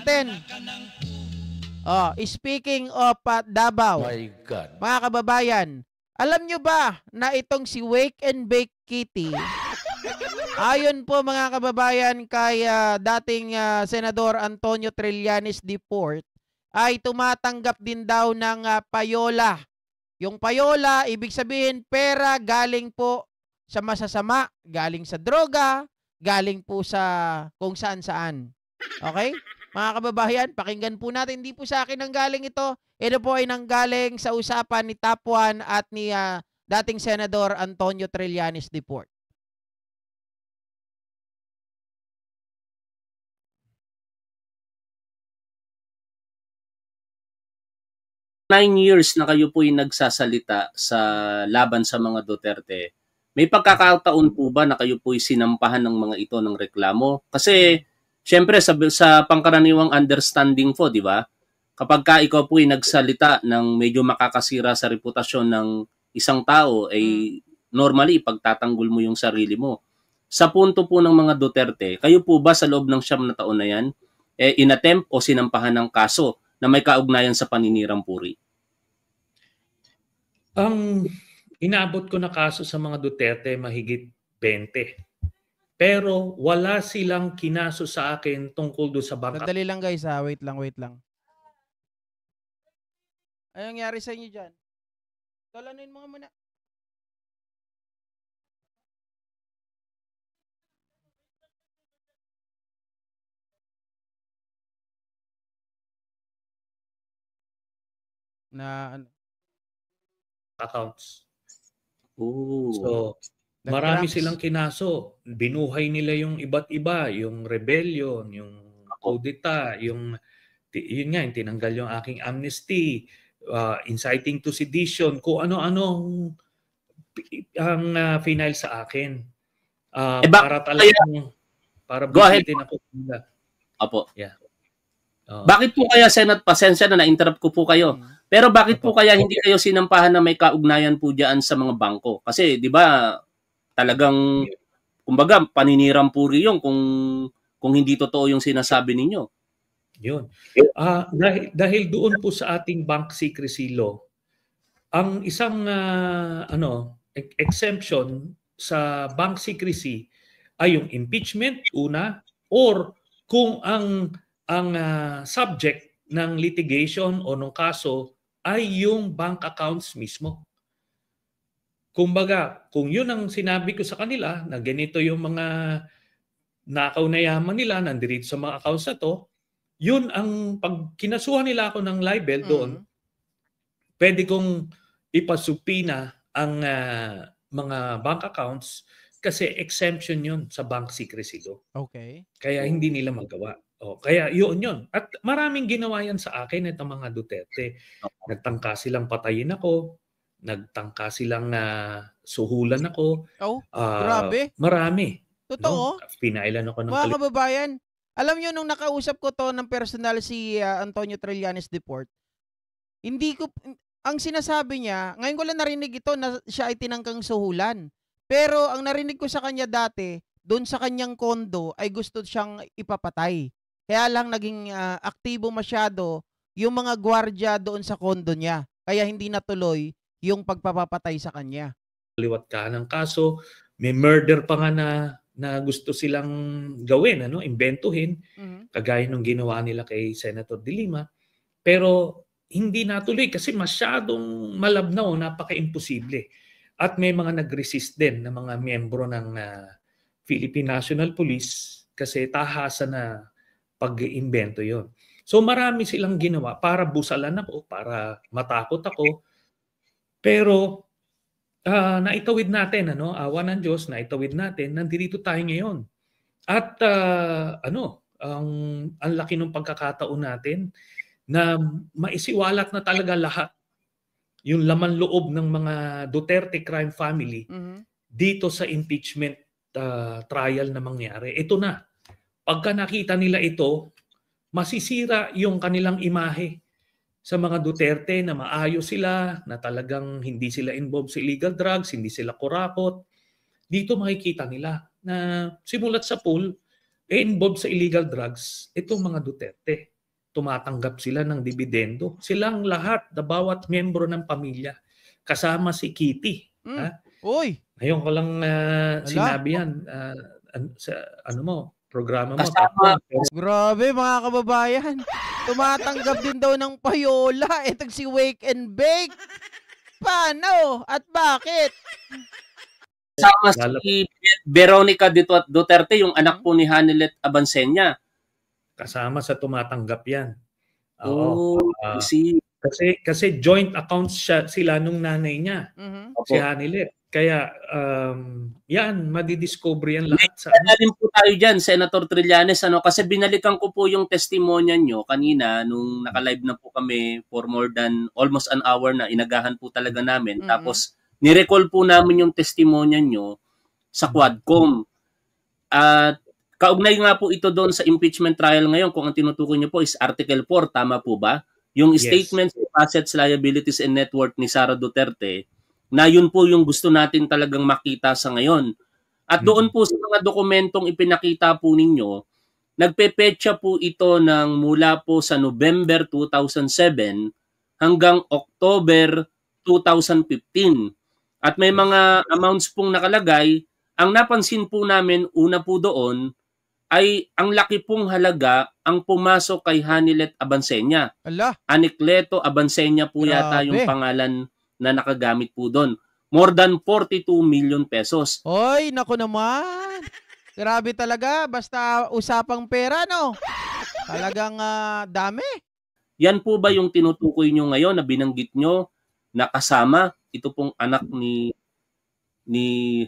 natin. Oh, speaking of Davao, My God. mga kababayan, alam nyo ba na itong si Wake and Bake Kitty, ayon po mga kababayan kay dating Senador Antonio Trillanes Deport, ay tumatanggap din daw ng payola. Yung payola, ibig sabihin pera galing po sa masasama, galing sa droga, galing po sa kung saan-saan. Okay? Mga kababayan, pakinggan po natin. Hindi po sa akin nanggaling ito. Ito po ay nanggaling sa usapan ni Top 1 at ni dating Senador Antonio Trillanes Deport. Nine years na kayo po yung nagsasalita sa laban sa mga Duterte, may pagkakataon po ba na kayo po yung sinampahan ng mga ito ng reklamo? Kasi, syempre, sa pangkaraniwang understanding po, di ba? Kapag ka ikaw po yung nagsalita ng medyo makakasira sa reputasyon ng isang tao, ay normally, pagtatanggol mo yung sarili mo. Sa punto po ng mga Duterte, kayo po ba sa loob ng 9 na taon na yan, inattempt o sinampahan ng kaso na may kaugnayan sa paninirang puri? Ang inaabot ko na kaso sa mga Duterte mahigit 20. Pero wala silang kinaso sa akin tungkol doon sa bangka. Sandali lang guys ha, wait lang. Anong nangyari sa inyo dyan? Dalanin mo muna. Na Accounts. Ooh. So, marami silang kinaso. Binuhay nila yung iba't iba, yung rebellion, yung kudeta, yung yun nga, yung tinanggal yung aking amnesty, inciting to sedition, kung ano-ano ang final sa akin. Para talagang, para busitin ako. Apo. Yeah. Bakit po kaya, Senate, pasensya na na-interrupt ko po kayo, pero bakit po kaya hindi kayo sinampahan na may kaugnayan po diyan sa mga bangko? Kasi 'di ba talagang kumbaga paninirang puri 'yung kung hindi totoo 'yung sinasabi ninyo. 'Yun. Dahil doon po sa ating bank secrecy law, ang isang exemption sa bank secrecy ay yung impeachment una, or kung ang subject ng litigation o ng kaso ay yung bank accounts mismo. Kumbaga, kung yun ang sinabi ko sa kanila na ganito yung mga nakaw na yaman nila nandirito sa mga accounts na to, yun ang pag kinasuhan nila ako ng libel doon, pwede kong ipasupina ang mga bank accounts kasi exemption yun sa bank secrecy law. Okay. Kaya hindi nila magawa. Kaya yun. At maraming ginawa yan sa akin itong mga Duterte. Nagtangka silang patayin ako. Nagtangka silang suhulan ako. Grabe. Marami. Totoo? No? Pinailan ako ng mga kababayan, alam nyo nung nakausap ko to ng personal si Antonio Trillanes Deport, ang sinasabi niya, ngayon ko lang narinig ito na siya ay tinangkang suhulan. Pero ang narinig ko sa kanya dati, doon sa kanyang kondo ay gusto siyang ipapatay. Kaya lang naging aktibo masyado yung mga gwardiya doon sa kondo niya. Kaya hindi natuloy yung pagpapapatay sa kanya. Liwat ka ng kaso, may murder pa nga na gusto silang gawin, imbentuhin, kagaya nung ginawa nila kay Senator De Lima. Pero hindi natuloy kasi masyadong malabnaw, napaka-imposible. At may mga nag-resist din na mga miyembro ng Philippine National Police kasi tahasa na pag-iimbento yon. So marami silang ginawa para busalan ako, para matakot ako. Pero naitawid natin, awa ng Diyos, naitawid natin, nandito tayo ngayon. At ang laki ng pagkakataon natin na maisiwalat na talaga lahat yung laman loob ng mga Duterte crime family dito sa impeachment trial na mangyari. Ito na. Pagka nakita nila ito, masisira yung kanilang imahe sa mga Duterte na maayos sila, na talagang hindi sila involved sa illegal drugs, hindi sila kurakot. Dito makikita nila na simulat sa pool, involved sa illegal drugs, itong mga Duterte. Tumatanggap sila ng dividendo. Silang lahat, bawat miyembro ng pamilya. Kasama si Kitty. Ha? Uy! Ngayon ko lang sinabi yan sa programa mo. Kasama. Grabe mga kababayan. Tumatanggap din daw ng payola. Itong si Wake and Bake. Paano? At bakit? Kasama si Veronica Duterte, yung anak po ni Hanilet Abansenya. Kasama sa tumatanggap yan. See. Kasi joint accounts sila nung nanay niya, si Hanilet. Kaya yan, madidiscover yan lahat. Kaya din po tayo dyan, Senator Trillanes, kasi binalikan ko po yung testimonya nyo kanina nung naka-live na po kami for more than almost an hour na, inagahan po talaga namin. Tapos nirecall po namin yung testimonya nyo sa Quadcom. At kaugnay nga po ito doon sa impeachment trial ngayon, kung ang tinutukoy nyo po is Article 4, tama po ba? Yung statements of assets, liabilities, and net worth ni Sara Duterte, na yun po yung gusto natin talagang makita sa ngayon. At doon po sa mga dokumentong ipinakita po ninyo, nagpepetsa po ito ng mula po sa November 2007 hanggang October 2015. At may mga amounts pong nakalagay. Ang napansin po namin, una po doon, ay ang laki pong halaga ang pumasok kay Hanilet Abansenya. Anacleto Abansenya po yata yung pangalan na nakagamit po doon. More than 42 million pesos. Oy, naku naman. Grabe talaga. Basta usapang pera, no? Talagang dami. Yan po ba yung tinutukoy nyo ngayon na binanggit nyo na kasama ito pong anak ni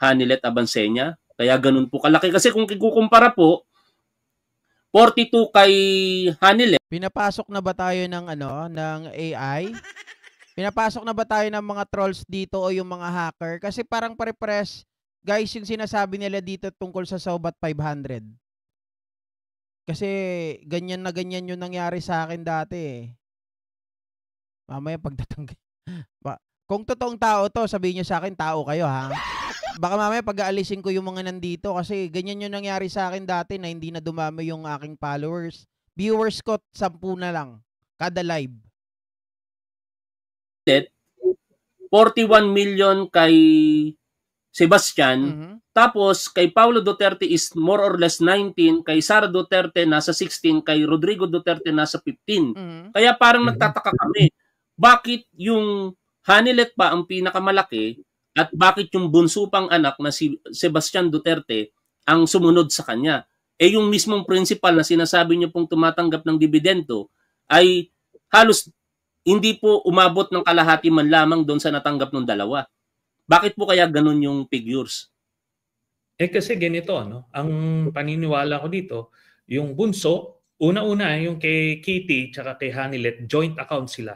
Hanilet Abansenya? Kaya ganun po kalaki. Kasi kung ikukumpara po, 42 kay Hanilet. Pinapasok na ba tayo ng ng AI? Pinapasok na ba tayo ng mga trolls dito o yung mga hacker? Kasi parang pare-press, guys, yung sinasabi nila dito tungkol sa Sobat 500. Kasi ganyan na ganyan yung nangyari sa akin dati eh. Mamaya pagdatang... Kung totoong tao to, sabihin nyo sa akin, tao kayo ha. Baka mamaya pag-aalisin ko yung mga nandito kasi ganyan yung nangyari sa akin dati na hindi na dumami yung aking followers. Viewers ko, 10 na lang. Kada live. 41 million kay Sebastian, tapos kay Paulo Duterte is more or less 19, kay Sara Duterte nasa 16, kay Rodrigo Duterte nasa 15. Kaya parang nagtataka kami, bakit yung Hanilet pa ang pinakamalaki at bakit yung bunso pang anak na si Sebastian Duterte ang sumunod sa kanya? Yung mismong principal na sinasabi niyo pong tumatanggap ng dividendo ay halos hindi po umabot ng kalahati man lamang doon sa natanggap ng dalawa. Bakit po kaya ganun yung figures? Kasi ganito, ang paniniwala ko dito, yung bunso, una-una yung kay Kitty tsaka kay Hanilet, joint account sila.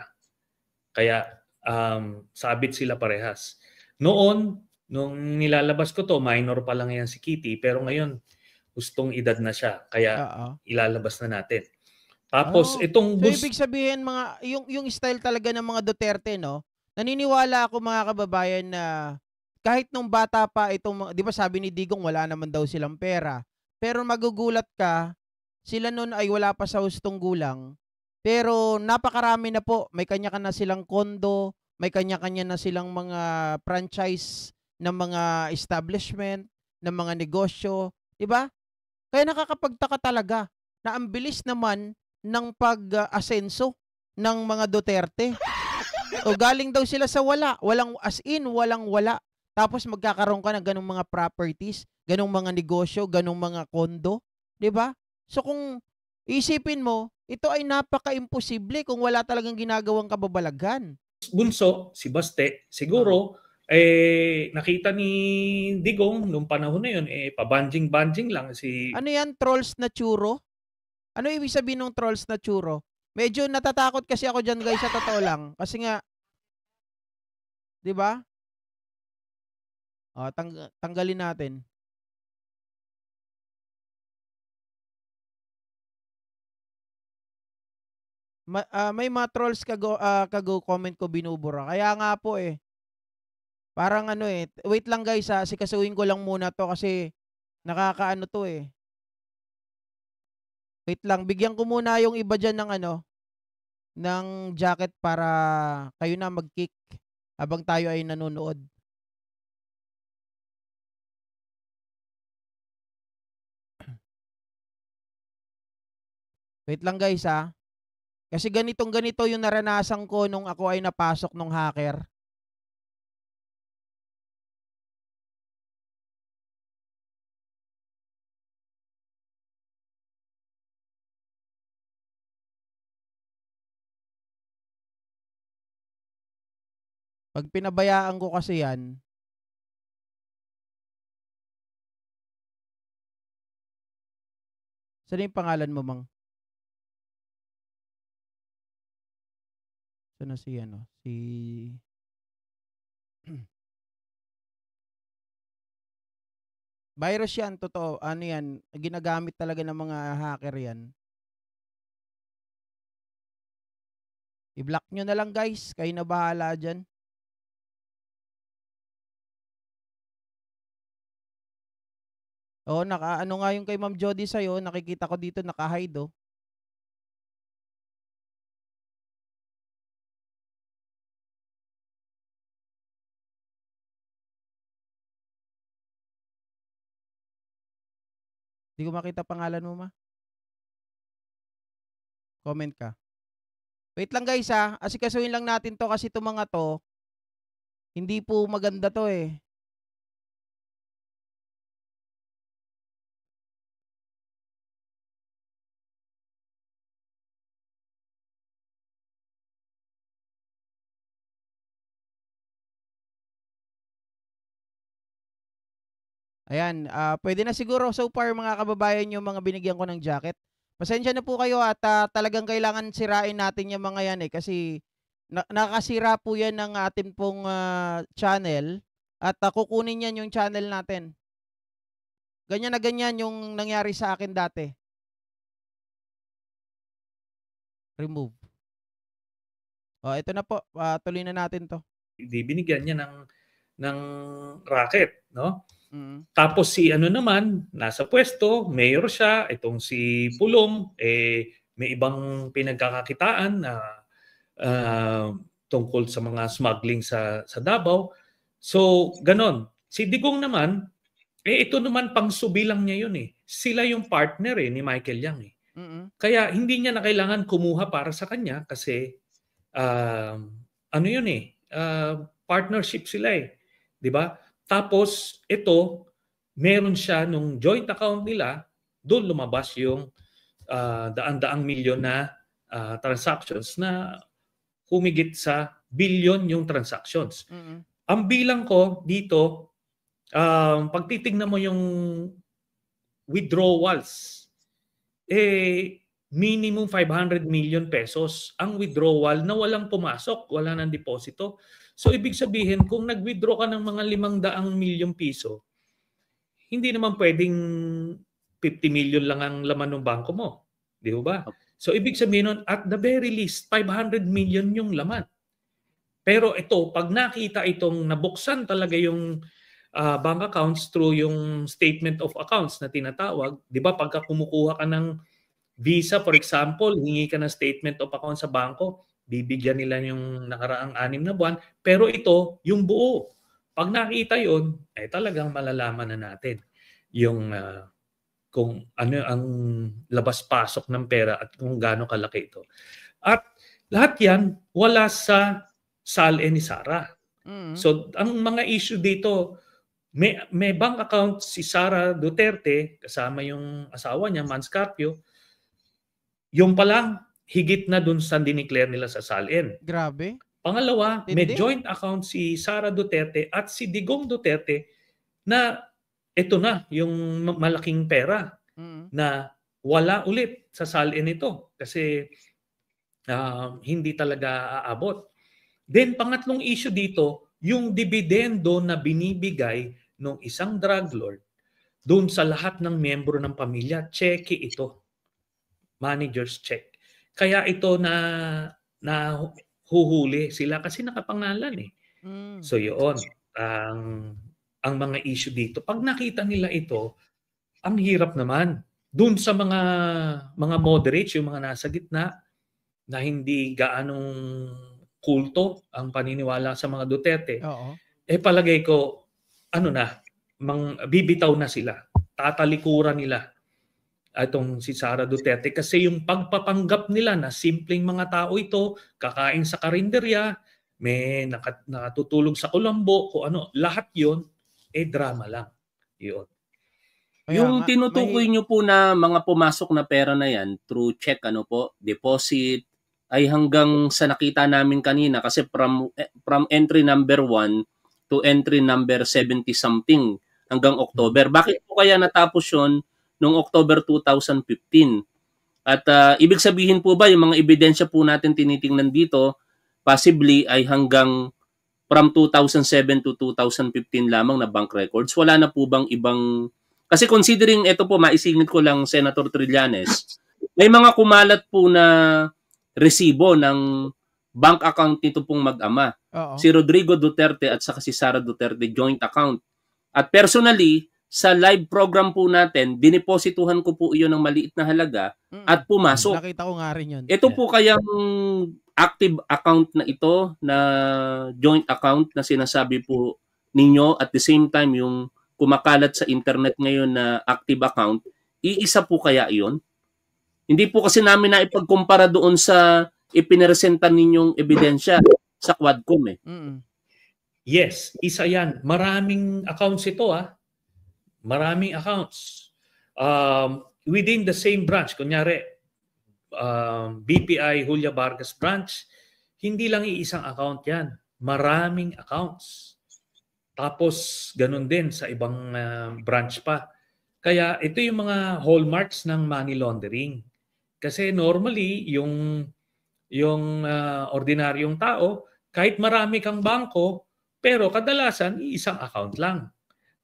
Kaya sabit sila parehas. Noon, nung nilalabas ko to, minor pa lang yan si Kitty, pero ngayon, gustong edad na siya. Kaya ilalabas na natin. Tapos itong so ibig sabihin yung style talaga ng mga Duterte, no? Naniniwala ako mga kababayan na kahit nung bata pa itong 'di ba sabi ni Digong wala naman daw silang pera. Pero magugulat ka, sila noon ay wala pa sa hustong gulang. Pero napakarami na po, may kanya-kanya silang kondo, may kanya-kanya na silang mga franchise ng mga establishment, ng mga negosyo, 'di ba? Kaya nakakapagtaka talaga na ang bilis naman ng pag-asenso ng mga Duterte. O galing daw sila sa wala. Walang as in, walang wala. Tapos magkakaroon ka ng ganung mga properties, ganung mga negosyo, ganung mga kondo. 'Di ba? So kung isipin mo, ito ay napaka-imposible kung wala talagang ginagawang kababalaghan. Bunso, si Baste, siguro, nakita ni Digong nung panahon na yun, pabanjing-banjing lang. Ano yan? Trolls na churo? Ano ibig sabihin ng trolls na churo? Medyo natatakot kasi ako dyan guys, sa totoo lang. Kasi nga, di ba? Tanggalin natin. May mga trolls kago comment ko binubura. Kaya nga po parang wait lang guys sikasuhin ko lang muna to kasi nakakaano to Wait lang, bigyan ko muna yung iba dyan ng ano, ng jacket para kayo na mag-kick habang tayo ay nanonood. Wait lang guys ha. Kasi ganito yung naranasan ko nung ako ay napasok nung hacker. Pag pinabayaan ko kasi yan, saan yung pangalan mo, Mang? Saan na si ano? Si... Virus yan, totoo. Ano yan? Ginagamit talaga ng mga hacker yan. I-block nyo na lang guys. Kayo na bahala dyan. Oo, ano nga yung kay Ma'am Jody sa'yo, nakikita ko dito naka-hide oh. Hindi ko makita pangalan mo, ma. Comment ka. Wait lang guys ha. Asikasuhin lang natin to kasi itong mga to, hindi po maganda to eh. Ayan, pwede na siguro so far mga kababayan yung mga binigyan ko ng jacket. Pasensya na po kayo at talagang kailangan sirain natin yung mga yan eh kasi nakasira po yan ng ating pong channel at kukunin yan yung channel natin. Ganyan na ganyan yung nangyari sa akin dati. Remove. Oh, ito na po. Tuloy na natin to. Binigyan niya ng racket, no? Mm. Tapos si ano naman, nasa pwesto, mayor siya, itong si Pulong, may ibang pinagkakakitaan na tungkol sa mga smuggling sa Davao. So, ganon. Si Digong naman, ito naman pangsubi lang niya yun eh. Sila yung partner ni Michael Yang eh. Mm-mm. Kaya hindi niya na kailangan kumuha para sa kanya kasi ano yun eh, partnership sila eh. 'Di ba? Tapos ito, meron siya nung joint account nila, doon lumabas yung daan-daang milyon na transactions na humigit sa billion yung transactions. Mm-mm. Ang bilang ko dito, pag titignan mo yung withdrawals, minimum 500 million pesos ang withdrawal na walang pumasok, wala nang deposito. So ibig sabihin, kung nag-withdraw ka ng mga 500 milyong piso, hindi naman pwedeng 50 million lang ang laman ng bangko mo. Di ba? So ibig sabihin nun, at the very least, 500 million yung laman. Pero ito, pag nakita itong nabuksan talaga yung bank accounts through yung statement of accounts na tinatawag, di ba pagka kumukuha ka ng Visa, for example, hingi ka ng statement of account sa bangko, bibigyan nila yung nakaraang 6 na buwan. Pero ito, yung buo. Pag nakita yon, talagang malalaman na natin yung kung ano ang labas-pasok ng pera at kung gaano kalaki ito. At lahat yan, wala sa SALE ni Sara. Mm-hmm. So, ang mga issue dito, may bank account si Sara Duterte, kasama yung asawa niya, Mans Carpio, yung pa lang, higit na dun sa dineclare nila sa SALN. Grabe. Pangalawa, may joint account si Sara Duterte at si Digong Duterte na ito na, yung malaking pera na wala ulit sa SALN ito kasi hindi talaga aabot. Then, pangatlong issue dito, yung dividendo na binibigay ng isang drug lord doon sa lahat ng miyembro ng pamilya, cheque ito. Manager's check. Kaya ito na huhuli sila kasi nakapangalan eh. So yun, ang mga issue dito. Pag nakita nila ito, ang hirap naman. dun sa mga moderates, yung mga nasa gitna na hindi gaanong kulto ang paniniwala sa mga Duterte, Oo. palagay ko bibitaw na sila. Tatalikuran nila itong si Sara Duterte kasi yung pagpapanggap nila na simpleng mga tao ito, kakain sa karinderya, may nakatutulog sa kulambo, kung ano, lahat yun, drama lang. Yun. Yung tinutukoy nyo po na mga pumasok na pera na yan through check, deposit, ay hanggang sa nakita namin kanina kasi from entry number 1 to entry number 70 something hanggang October. Bakit po kaya natapos yun noong October 2015? At ibig sabihin po ba yung mga ebidensya po natin tinitingnan dito possibly ay hanggang from 2007 to 2015 lamang na bank records? Wala na po bang ibang... Kasi considering ito po, maisingit ko lang Senator Trillanes, may mga kumalat po na resibo ng bank account nito pong mag-ama. Si Rodrigo Duterte at saka si Sara Duterte joint account. At personally, sa live program po natin, diniposituhan ko po iyon ng maliit na halaga at pumasok. Nakita ko nga rin yun. Ito po kayang active account na ito, na joint account na sinasabi po ninyo, at the same time yung kumakalat sa internet ngayon na active account, iisa po kaya iyon? Hindi po kasi namin na ipagkumpara doon sa ipiniresenta ninyong ebidensya sa Quadcom Yes, isa yan. Maraming accounts ito Maraming accounts. Within the same branch, kunyari, BPI Julia Vargas branch, hindi lang iisang account yan. Maraming accounts. Tapos, ganun din sa ibang branch pa. Kaya ito yung mga hallmarks ng money laundering. Kasi normally, yung ordinaryong tao, kahit marami kang bangko, pero kadalasan, isang account lang.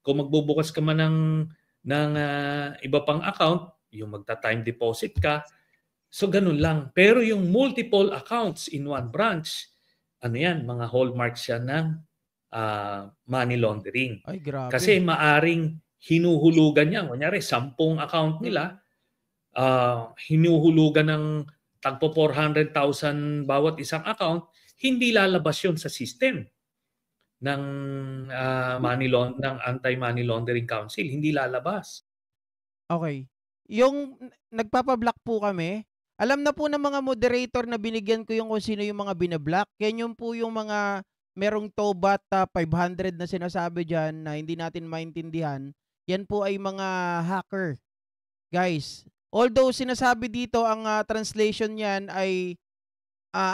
Kung magbubukas ka man ng iba pang account, yung magta-time deposit ka, so ganun lang. Pero yung multiple accounts in one branch, mga hallmarks yan ng money laundering. Ay, grabe. Kasi maaring hinuhulugan yan. Kunyari, 10 account nila, hinuhulugan ng tagpo 400,000 bawat isang account, hindi lalabas yun sa system ng ng Anti-Money Laundering Council. Hindi lalabas. Okay. Yung nagpapablock po kami, alam na po ng mga moderator na binigyan ko yung kung sino yung mga binablock. Yan yung po yung mga merong tobat 500 na sinasabi dyan na hindi natin maintindihan. Yan po ay mga hacker. Guys, although sinasabi dito ang translation niyan ay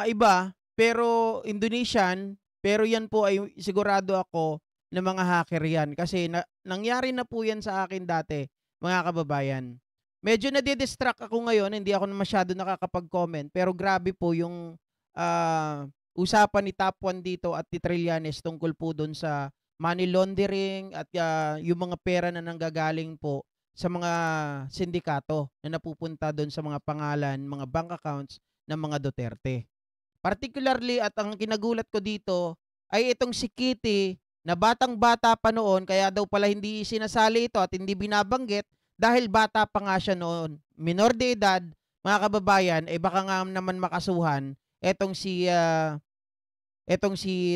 iba, pero Indonesian, pero yan po ay sigurado ako na mga hacker yan. Kasi nangyari na po yan sa akin dati, mga kababayan. Medyo nadidistract ako ngayon, hindi ako masyado nakakapag-comment, pero grabe po yung usapan ni Top 1 dito at ni Trillanes tungkol po doon sa money laundering at yung mga pera na nanggagaling po sa mga sindikato na napupunta doon sa mga pangalan, mga bank accounts ng mga Duterte. Particularly, at ang kinagulat ko dito ay itong si Kitty na batang-bata pa noon, kaya daw pala hindi sinasali ito at hindi binabanggit dahil bata pa nga siya noon. Minor de edad, mga kababayan, baka nga naman makasuhan etong si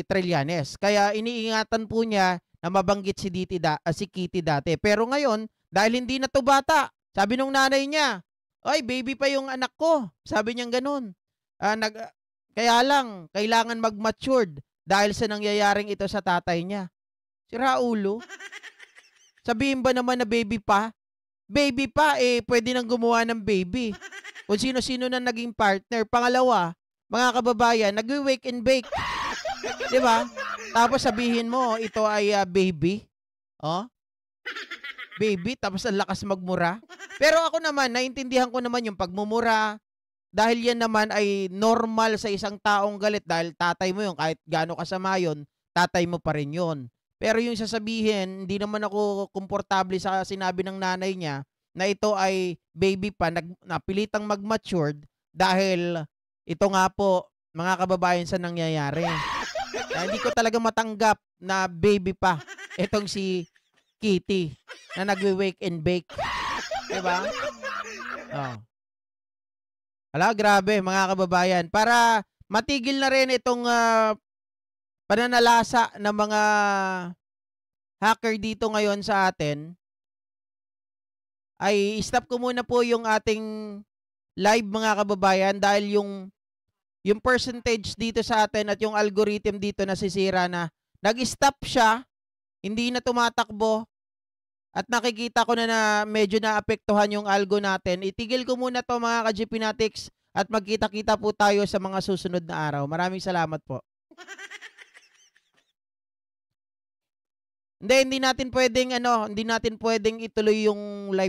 Trillanes. Kaya iniingatan po niya na mabanggit si Kitty dati. Pero ngayon, dahil hindi na to bata, sabi nung nanay niya, ay, baby pa yung anak ko. Sabi niya ganun. Kaya lang, kailangan mag-matured dahil sa nangyayaring ito sa tatay niya. Si Raulo, sabihin ba naman na baby pa? Baby pa, pwede nang gumawa ng baby. Kung sino-sino na naging partner. Pangalawa, mga kababayan, nag-wake and bake. Diba? Tapos sabihin mo, ito ay baby. Baby, tapos ang lakas magmura. Pero ako naman, naintindihan ko naman yung pagmumura. Dahil yan naman ay normal sa isang taong galit. Dahil tatay mo yun, kahit gaano kasama yun, tatay mo pa rin yun. Pero yung sasabihin, hindi naman ako komportable sa sinabi ng nanay niya na ito ay baby pa, napilitang mag-matured dahil ito nga po, mga kababayan, sa nangyayari. Hindi ko talaga matanggap na baby pa itong si Kitty na nagwe-wake and bake. Diba? Oh. Ala, grabe mga kababayan. Para matigil na rin itong pananalasa ng mga hacker dito ngayon sa atin, ay stop ko muna po yung ating live mga kababayan dahil yung percentage dito sa atin at yung algorithm dito nasisira na. Nag-stop siya, hindi na tumatakbo, at nakikita ko na medyo naapektuhan yung algo natin. Itigil ko muna to mga ka-GP Natics at magkita-kita po tayo sa mga susunod na araw. Maraming salamat po. Hindi natin pwedeng ituloy yung live